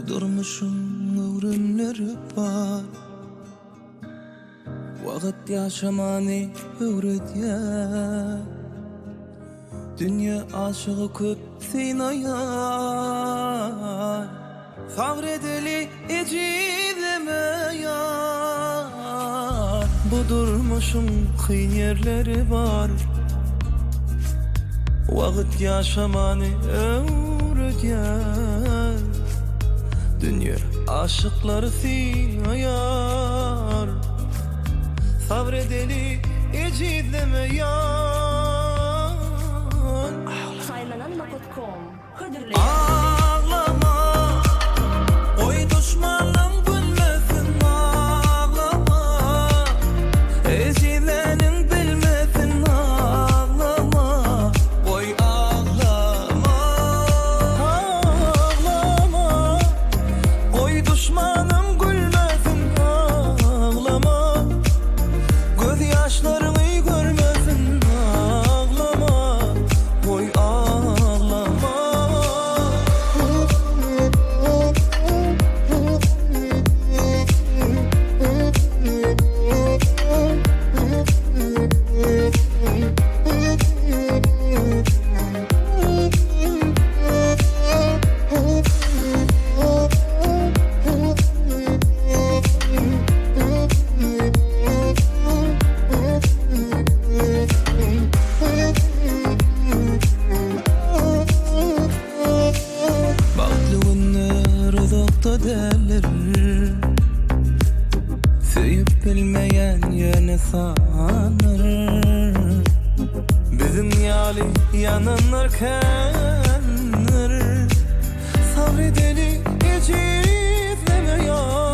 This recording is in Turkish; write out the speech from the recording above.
Bu durmuşun öwrenleri bar. Wagt yaşamany öwredýär. Dünya aşığı köp sinaýar. Sabredeli ecilemeýär. Bu durmuşun kıyın yerleri var. Wagt yaşamany öwredýär. Dünya aşıkları sinaýar. Sabredeli ecilemeýär. Saylanan.com Hıdırlı Ağlama, oy düşmanım bilmesin. Ağlama, ecilenin bilmesin. Ağlama, oy ağlama. Ağlama, oy düşmanım gülmesin. Ağlama, göz yaşlarını görmesin. Ağlama, oy ağlama. Baktlı günler uzakta derler. Söyüp bilmeyen yöne sanır. Bizim yali yananlarken sabredeli hiç izlemeyen.